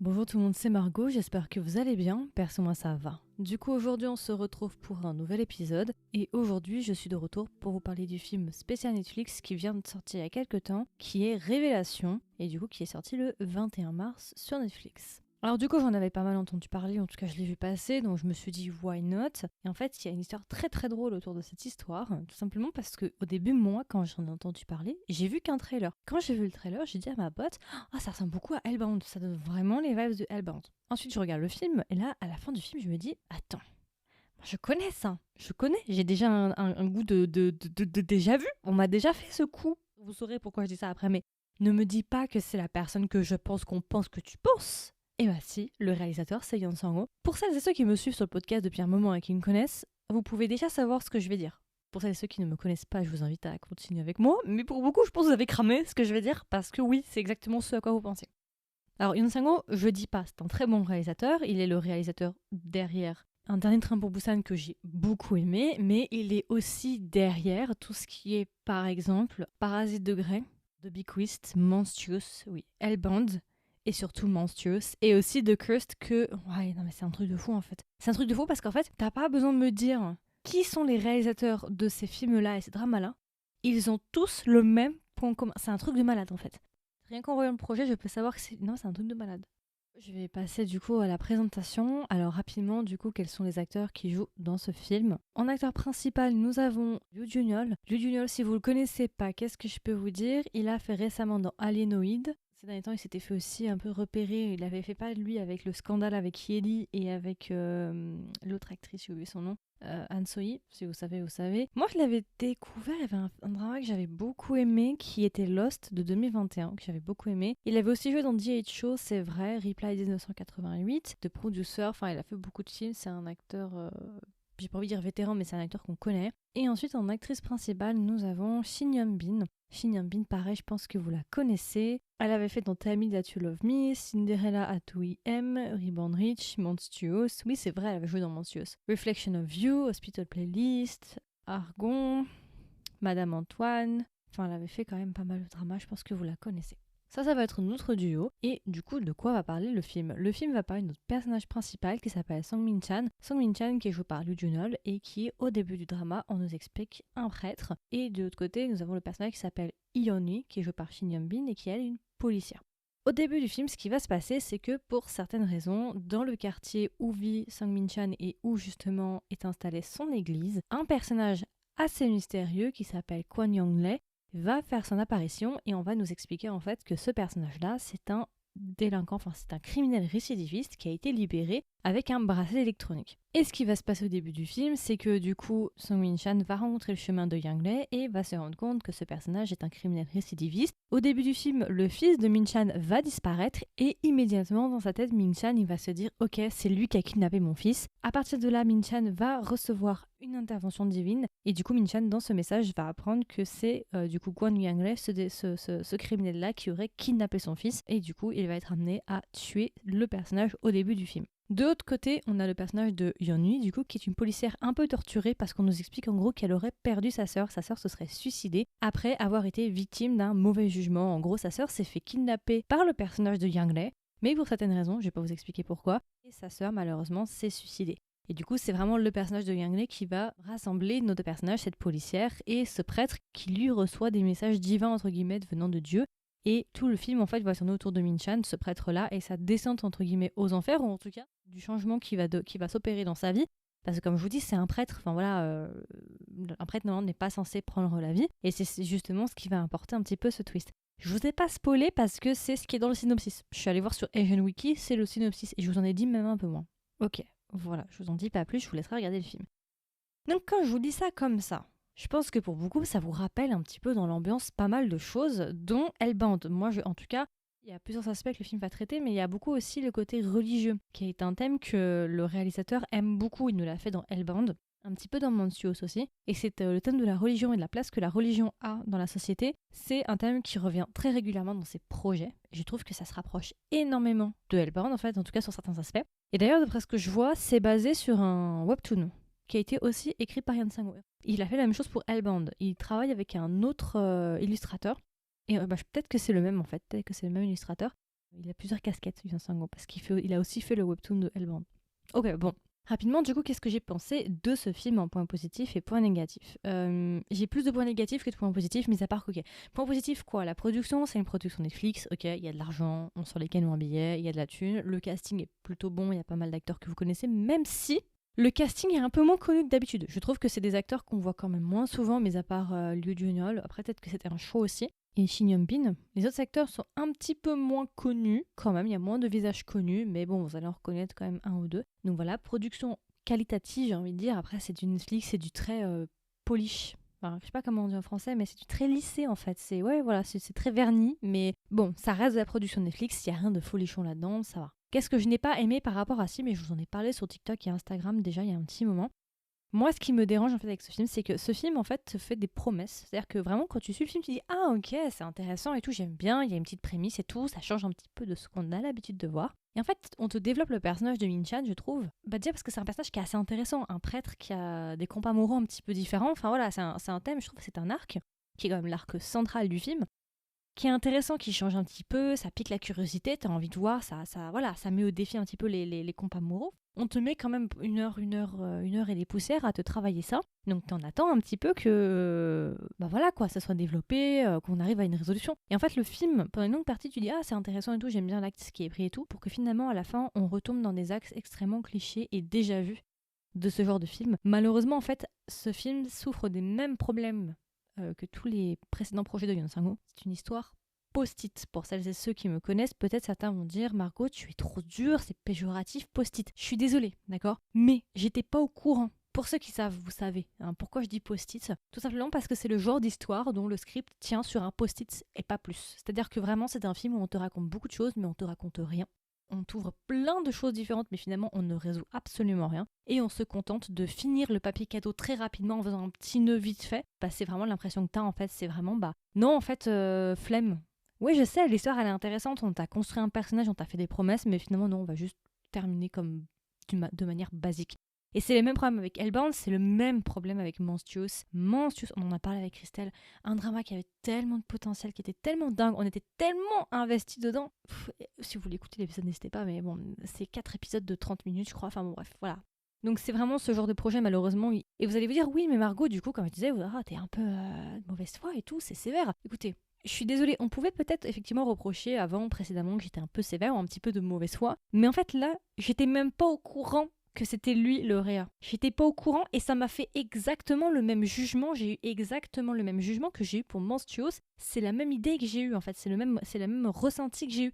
Bonjour tout le monde, c'est Margot, j'espère que vous allez bien, perso moi ça va. Du coup aujourd'hui on se retrouve pour un nouvel épisode et aujourd'hui je suis de retour pour vous parler du film spécial Netflix qui vient de sortir il y a quelques temps, qui est Révélation et du coup qui est sorti le 21 mars sur Netflix. Alors du coup j'en avais pas mal entendu parler, en tout cas je l'ai vu passer, donc je me suis dit why not. Et en fait il y a une histoire très très drôle autour de cette histoire, tout simplement parce que au début moi quand j'en ai entendu parler, j'ai vu qu'un trailer. Quand j'ai vu le trailer, j'ai dit à ma pote « ça ressemble beaucoup à Hellbound, ça donne vraiment les vibes de Hellbound ». Ensuite je regarde le film et là à la fin du film je me dis « Attends, je connais ça, j'ai déjà un goût de déjà vu, on m'a déjà fait ce coup ». Vous saurez pourquoi je dis ça après, mais ne me dis pas que c'est la personne que je pense qu'on pense que tu penses. Et bah si, le réalisateur c'est Yeon Sang-ho. Pour celles et ceux qui me suivent sur le podcast depuis un moment et qui me connaissent, vous pouvez déjà savoir ce que je vais dire. Pour celles et ceux qui ne me connaissent pas, je vous invite à continuer avec moi, mais pour beaucoup, je pense que vous avez cramé ce que je vais dire, parce que oui, c'est exactement ce à quoi vous pensez. Alors Yeon Sang-ho, je dis pas, c'est un très bon réalisateur, il est le réalisateur derrière Un Dernier Train pour Busan que j'ai beaucoup aimé, mais il est aussi derrière tout ce qui est, par exemple, Parasite de Grey, The Bequest, Monstrous, oui, Hellbound, et surtout Monstrous, et aussi The Cursed que... Ouais, non mais c'est un truc de fou en fait. C'est un truc de fou parce qu'en fait, t'as pas besoin de me dire qui sont les réalisateurs de ces films-là et ces dramas-là. Ils ont tous le même point commun. C'est un truc de malade en fait. Rien qu'en voyant le projet, je peux savoir que c'est... Non, c'est un truc de malade. Je vais passer du coup à la présentation. Alors rapidement, du coup, quels sont les acteurs qui jouent dans ce film? En acteur principal, nous avons Lee Jun-yeol. Lee Jun-yeol, si vous le connaissez pas, qu'est-ce que je peux vous dire? Il a fait récemment dans Alienoid. Ces derniers temps, il s'était fait aussi un peu repérer. Il avait fait pas lui avec le scandale avec Yeli et avec l'autre actrice, j'ai oublié son nom. Han So-hee, si vous savez, vous savez. Moi, je l'avais découvert, il y avait un drama que j'avais beaucoup aimé, qui était Lost de 2021, que j'avais beaucoup aimé. Il avait aussi joué dans D.H. Show, c'est vrai, Reply 1988, de producer, enfin, il a fait beaucoup de films, c'est un acteur... j'ai pas envie de dire vétéran, mais c'est un acteur qu'on connaît. Et ensuite, en actrice principale, nous avons Shin Yeon-bin. Shin Yeon-bin, pareil, je pense que vous la connaissez. Elle avait fait dans Tell Me That You Love Me, Cinderella at 2am, Reborn Rich, Monstrous. Oui, c'est vrai, elle avait joué dans Monstrous. Reflection of You, Hospital Playlist, Argon, Madame Antoine. Enfin, elle avait fait quand même pas mal de dramas, je pense que vous la connaissez. Ça va être notre duo. Et du coup, de quoi va parler le film? Le film va parler de notre personnage principal qui s'appelle Sang Min-chan. Sang Min-chan qui est joué par Lee Jun-yeol et qui, au début du drama, on nous explique un prêtre. Et de l'autre côté, nous avons le personnage qui s'appelle Yeon-hee, qui est joué par Shin Yeon-bin et qui est une policière. Au début du film, ce qui va se passer, c'est que pour certaines raisons, dans le quartier où vit Sang Min-chan et où justement est installée son église, un personnage assez mystérieux qui s'appelle Kwon Young-lee va faire son apparition et on va nous expliquer en fait que ce personnage-là, c'est un délinquant, enfin c'est un criminel récidiviste qui a été libéré avec un bracelet électronique. Et ce qui va se passer au début du film, c'est que du coup, Sang Min-chan va rencontrer le chemin de Young-lee et va se rendre compte que ce personnage est un criminel récidiviste. Au début du film, le fils de Min-chan va disparaître et immédiatement dans sa tête, Min-chan il va se dire « Ok, c'est lui qui a kidnappé mon fils ». À partir de là, Min-chan va recevoir une intervention divine et du coup, Min-chan dans ce message va apprendre que c'est du coup Kwon Young-lee, ce criminel-là qui aurait kidnappé son fils et du coup, il va être amené à tuer le personnage au début du film. De l'autre côté, on a le personnage de Yeon-hee, du coup, qui est une policière un peu torturée parce qu'on nous explique en gros qu'elle aurait perdu sa sœur se serait suicidée après avoir été victime d'un mauvais jugement. En gros, sa sœur s'est fait kidnapper par le personnage de Young-lee, mais pour certaines raisons, je vais pas vous expliquer pourquoi, et sa sœur malheureusement s'est suicidée. Et du coup, c'est vraiment le personnage de Young-lee qui va rassembler nos deux personnages, cette policière et ce prêtre qui lui reçoit des messages divins entre guillemets venant de Dieu. Et tout le film, en fait, va tourner autour de Min-chan, ce prêtre-là, et sa descente, entre guillemets, aux enfers, ou en tout cas, du changement qui va s'opérer dans sa vie. Parce que, comme je vous dis, c'est un prêtre, enfin voilà, un prêtre, normalement, n'est pas censé prendre la vie, et c'est justement ce qui va apporter un petit peu ce twist. Je vous ai pas spoilé parce que c'est ce qui est dans le synopsis. Je suis allée voir sur Asian Wiki, c'est le synopsis, et je vous en ai dit même un peu moins. Ok, voilà, je vous en dis pas plus, je vous laisserai regarder le film. Donc, quand je vous dis ça comme ça, je pense que pour beaucoup, ça vous rappelle un petit peu dans l'ambiance pas mal de choses, dont Hellbound. Moi, en tout cas, il y a plusieurs aspects que le film va traiter, mais il y a beaucoup aussi le côté religieux, qui est un thème que le réalisateur aime beaucoup. Il nous l'a fait dans Hellbound, un petit peu dans Monstrous aussi. Et c'est le thème de la religion et de la place que la religion a dans la société. C'est un thème qui revient très régulièrement dans ses projets. Et je trouve que ça se rapproche énormément de Hellbound, en fait, en tout cas sur certains aspects. Et d'ailleurs, d'après ce que je vois, c'est basé sur un webtoon qui a été aussi écrit par Yeon Sang-ho. Il a fait la même chose pour Hellbound. Il travaille avec un autre illustrateur. Et peut-être que c'est le même en fait, peut-être que c'est le même illustrateur. Il a plusieurs casquettes, Yoon Sang-ho, parce il a aussi fait le webtoon de Hellbound. Ok, bon. Rapidement, du coup, qu'est-ce que j'ai pensé de ce film en points positifs et points négatifs? J'ai plus de points négatifs que de points positifs, mis à part que, ok, point positif, quoi? La production, c'est une production Netflix, ok, il y a de l'argent, on sort les canons en billets, il y a de la thune, le casting est plutôt bon, il y a pas mal d'acteurs que vous connaissez, même si le casting est un peu moins connu que d'habitude. Je trouve que c'est des acteurs qu'on voit quand même moins souvent, mis à part Liu Junyeol. Après, peut-être que c'était un show aussi. Et Shin Yeon-bin. Les autres acteurs sont un petit peu moins connus, quand même. Il y a moins de visages connus, mais bon, vous allez en reconnaître quand même un ou deux. Donc voilà, production qualitative, j'ai envie de dire. Après, c'est du Netflix, c'est du très polish. Enfin, je sais pas comment on dit en français, mais c'est du très lissé en fait. C'est voilà, c'est très verni, mais bon, ça reste de la production Netflix. Il y a rien de folichon là-dedans, ça va. Qu'est-ce que je n'ai pas aimé par rapport à ça, mais je vous en ai parlé sur TikTok et Instagram déjà il y a un petit moment. Moi, ce qui me dérange en fait avec ce film, c'est que ce film en fait te fait des promesses. C'est-à-dire que vraiment, quand tu suis le film, tu dis ah ok, c'est intéressant et tout, j'aime bien, il y a une petite prémisse et tout, ça change un petit peu de ce qu'on a l'habitude de voir. Et en fait, on te développe le personnage de Min-chan, je trouve, déjà parce que c'est un personnage qui est assez intéressant, un prêtre qui a des combats moraux un petit peu différents. Enfin voilà, c'est un thème, je trouve que c'est un arc qui est quand même l'arc central du film, qui est intéressant, qui change un petit peu, ça pique la curiosité, t'as envie de voir, voilà, ça met au défi un petit peu les combats moraux. On te met quand même une heure et des poussières à te travailler ça. Donc t'en attends un petit peu que, voilà quoi, ça soit développé, qu'on arrive à une résolution. Et en fait le film, pendant une longue partie, tu dis ah c'est intéressant et tout, j'aime bien l'acte qui est pris et tout, pour que finalement à la fin on retombe dans des axes extrêmement clichés et déjà vus de ce genre de film. Malheureusement en fait, ce film souffre des mêmes problèmes que tous les précédents projets de Yoon Sang-ho. C'est une histoire post-it. Pour celles et ceux qui me connaissent, peut-être certains vont dire Margot, tu es trop dure, c'est péjoratif, post-it. Je suis désolée, d'accord? Mais j'étais pas au courant. Pour ceux qui savent, vous savez. Pourquoi je dis post-it? Tout simplement parce que c'est le genre d'histoire dont le script tient sur un post-it et pas plus. C'est-à-dire que vraiment, c'est un film où on te raconte beaucoup de choses, mais on te raconte rien. On t'ouvre plein de choses différentes, mais finalement, on ne résout absolument rien. Et on se contente de finir le papier cadeau très rapidement en faisant un petit nœud vite fait. C'est vraiment l'impression que t'as, en fait. C'est vraiment, non, en fait, flemme. Oui, je sais, l'histoire, elle est intéressante. On t'a construit un personnage, on t'a fait des promesses, mais finalement, non, on va juste terminer comme de manière basique. Et c'est le même problème avec Hellbound, c'est le même problème avec Monstrous. Monstrous, on en a parlé avec Christelle, un drama qui avait tellement de potentiel, qui était tellement dingue, on était tellement investis dedans. Si vous voulez écouter l'épisode, n'hésitez pas, mais bon, c'est 4 épisodes de 30 minutes, je crois, enfin bon, bref, voilà. Donc c'est vraiment ce genre de projet, malheureusement. Et vous allez vous dire, oui, mais Margot, du coup, comme je disais, t'es un peu de mauvaise foi et tout, c'est sévère. Écoutez, je suis désolée, on pouvait peut-être effectivement reprocher précédemment, que j'étais un peu sévère ou un petit peu de mauvaise foi, mais en fait là, j'étais même pas au courant que c'était lui le réa. J'étais pas au courant et ça m'a fait exactement le même jugement. J'ai eu exactement le même jugement que j'ai eu pour Monstrous. C'est la même idée que j'ai eue en fait. C'est le même ressenti que j'ai eu.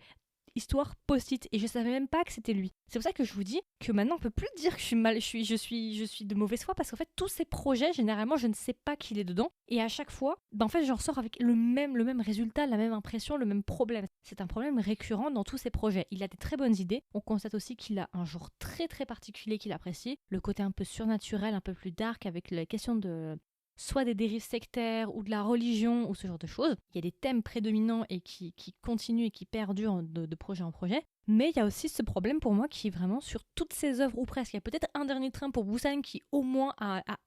Histoire post-it et je savais même pas que c'était lui. C'est pour ça que je vous dis que maintenant on peut plus dire que je suis de mauvaise foi parce qu'en fait tous ces projets généralement je ne sais pas qu'il est dedans et à chaque fois en fait j'en ressors avec le même résultat, la même impression, le même problème. C'est un problème récurrent dans tous ces projets. Il a des très bonnes idées. On constate aussi qu'il a un genre très très particulier qu'il apprécie, le côté un peu surnaturel, un peu plus dark avec la question de soit des dérives sectaires ou de la religion ou ce genre de choses. Il y a des thèmes prédominants et qui continuent et qui perdurent de projet en projet. Mais il y a aussi ce problème pour moi qui est vraiment sur toutes ses œuvres ou presque. Il y a peut-être un dernier train pour Busan qui au moins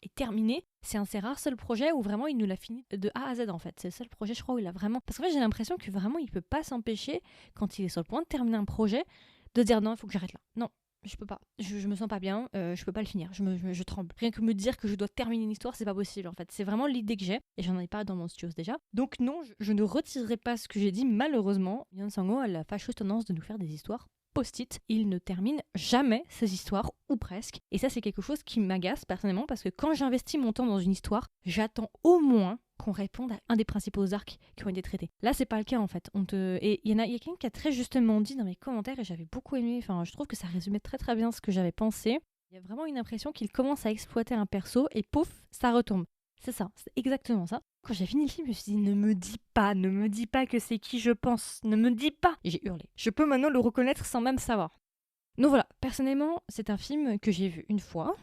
est terminé. C'est un de ses rares seuls projets où vraiment il nous l'a fini de A à Z en fait. C'est le seul projet je crois où il a vraiment... Parce qu'en fait j'ai l'impression que vraiment il peut pas s'empêcher quand il est sur le point de terminer un projet de dire non il faut que j'arrête là. Non. Je peux pas, je me sens pas bien, je peux pas le finir, je tremble. Rien que me dire que je dois terminer une histoire, c'est pas possible en fait. C'est vraiment l'idée que j'ai, et j'en ai pas dans mon studio déjà. Donc non, je ne retirerai pas ce que j'ai dit, malheureusement. Yoon Sang-ho a la fâcheuse tendance de nous faire des histoires post-it. Il ne termine jamais ses histoires, ou presque. Et ça c'est quelque chose qui m'agace personnellement, parce que quand j'investis mon temps dans une histoire, j'attends au moins qu'on réponde à un des principaux arcs qui ont été traités. Là, c'est pas le cas en fait. Et il y a quelqu'un qui a très justement dit dans mes commentaires, et j'avais beaucoup aimé, enfin, je trouve que ça résumait très très bien ce que j'avais pensé. Il y a vraiment une impression qu'il commence à exploiter un perso et pouf, ça retombe. C'est ça, c'est exactement ça. Quand j'ai fini le film, je me suis dit, ne me dis pas que c'est qui je pense, ne me dis pas. Et j'ai hurlé. Je peux maintenant le reconnaître sans même savoir. Donc voilà, personnellement, c'est un film que j'ai vu une fois,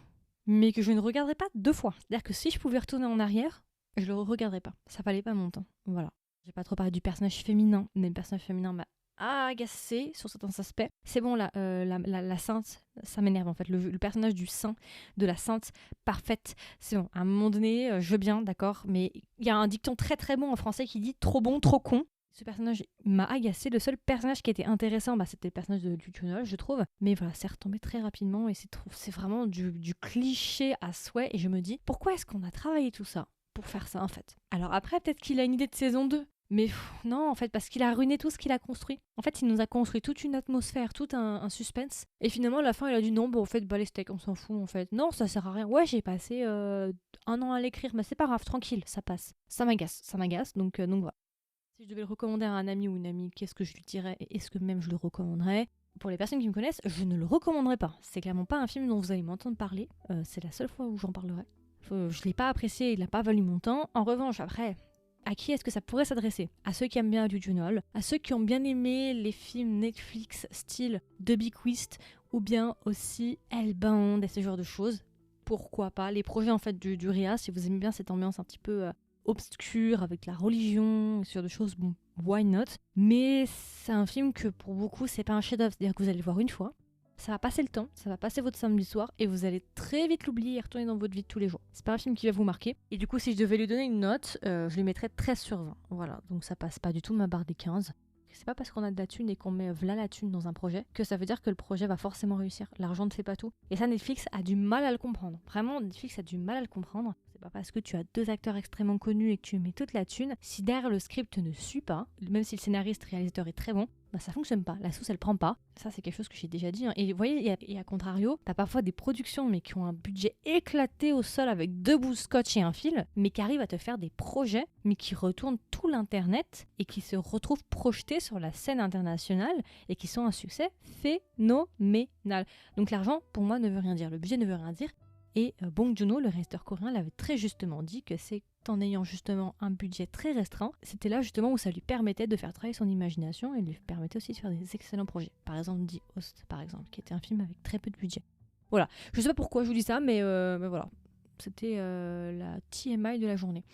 mais que je ne regarderai pas 2 fois. C'est-à-dire que si je pouvais retourner en arrière, je le regarderai pas. Ça valait pas mon temps. Voilà. J'ai pas trop parlé du personnage féminin, mais le personnage féminin m'a agacé sur certains aspects. C'est bon, la sainte, ça m'énerve en fait. Le personnage du saint, de la sainte parfaite, c'est bon. À un moment donné, je veux bien, d'accord, mais il y a un dicton très très bon en français qui dit trop bon, trop con. Ce personnage m'a agacé. Le seul personnage qui était intéressant, c'était le personnage de Liu Junol, je trouve. Mais voilà, c'est retombé très rapidement et c'est vraiment du cliché à souhait. Et je me dis, pourquoi est-ce qu'on a travaillé tout ça pour faire ça en fait? Alors après, peut-être qu'il a une idée de saison 2. Mais non, en fait, parce qu'il a ruiné tout ce qu'il a construit. En fait, il nous a construit toute une atmosphère, tout un suspense. Et finalement, à la fin, il a dit non, en fait, les steaks, on s'en fout, en fait. Non, ça sert à rien. Ouais, j'ai passé 1 an à l'écrire, mais c'est pas grave, tranquille, ça passe. Ça m'agace, donc voilà. Si je devais le recommander à un ami ou une amie, qu'est-ce que je lui dirais et est-ce que même je le recommanderais? Pour les personnes qui me connaissent, je ne le recommanderais pas. C'est clairement pas un film dont vous allez m'entendre parler. C'est la seule fois où j'en parlerai. Je l'ai pas apprécié, il n'a pas valu mon temps. En revanche, après, à qui est-ce que ça pourrait s'adresser? À ceux qui aiment bien Liu Junol, à ceux qui ont bien aimé les films Netflix style The Big Twist ou bien aussi Hellbound et ce genre de choses. Pourquoi pas? Les projets en fait du Ria, si vous aimez bien cette ambiance un petit peu obscure avec la religion et ce genre de choses, bon, why not? Mais c'est un film que pour beaucoup c'est pas un chef-d'œuvre, c'est-à-dire que vous allez le voir une fois, ça va passer le temps, ça va passer votre samedi soir et vous allez très vite l'oublier et retourner dans votre vie de tous les jours. C'est pas un film qui va vous marquer. Et du coup, si je devais lui donner une note, je lui mettrais 13 sur 20. Voilà, donc ça passe pas du tout ma barre des 15. C'est pas parce qu'on a de la thune et qu'on met v'là la thune dans un projet que ça veut dire que le projet va forcément réussir. L'argent ne fait pas tout. Et ça, Netflix a du mal à le comprendre. Vraiment, Netflix a du mal à le comprendre. C'est pas parce que tu as 2 acteurs extrêmement connus et que tu mets toute la thune, si derrière le script ne suit pas, même si le scénariste, réalisateur est très bon, ça fonctionne pas. La sauce, elle prend pas. Ça, c'est quelque chose que j'ai déjà dit. Et vous voyez, et à contrario, t'as parfois des productions mais qui ont un budget éclaté au sol avec 2 bouts de scotch et un fil, mais qui arrivent à te faire des projets, mais qui retournent tout l'internet et qui se retrouvent projetés sur la scène internationale et qui sont un succès phénoménal. Donc l'argent, pour moi, ne veut rien dire. Le budget ne veut rien dire. Et Bong Joon-ho, le réalisateur coréen, l'avait très justement dit que c'est en ayant justement un budget très restreint, c'était là justement où ça lui permettait de faire travailler son imagination et lui permettait aussi de faire des excellents projets. Par exemple, The Host, par exemple, qui était un film avec très peu de budget. Voilà, je sais pas pourquoi je vous dis ça, mais voilà. C'était la TMI de la journée.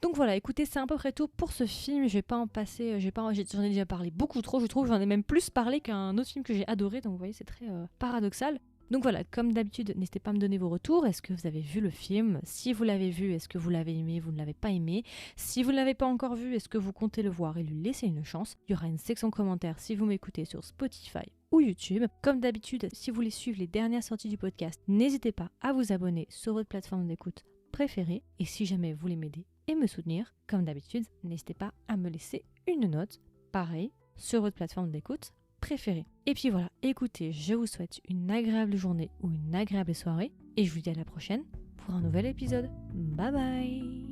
Donc voilà, écoutez, c'est à peu près tout pour ce film. Je vais pas en passer, j'en ai déjà parlé beaucoup trop, je trouve. J'en ai même plus parlé qu'un autre film que j'ai adoré, donc vous voyez, c'est très paradoxal. Donc voilà, comme d'habitude, n'hésitez pas à me donner vos retours. Est-ce que vous avez vu le film? Si vous l'avez vu, est-ce que vous l'avez aimé? Vous ne l'avez pas aimé? Si vous ne l'avez pas encore vu, est-ce que vous comptez le voir et lui laisser une chance? Il y aura une section commentaires si vous m'écoutez sur Spotify ou YouTube. Comme d'habitude, si vous voulez suivre les dernières sorties du podcast, n'hésitez pas à vous abonner sur votre plateforme d'écoute préférée. Et si jamais vous voulez m'aider et me soutenir, comme d'habitude, n'hésitez pas à me laisser une note, pareil, sur votre plateforme d'écoute préférée. Et puis voilà, écoutez, je vous souhaite une agréable journée ou une agréable soirée et je vous dis à la prochaine pour un nouvel épisode. Bye bye!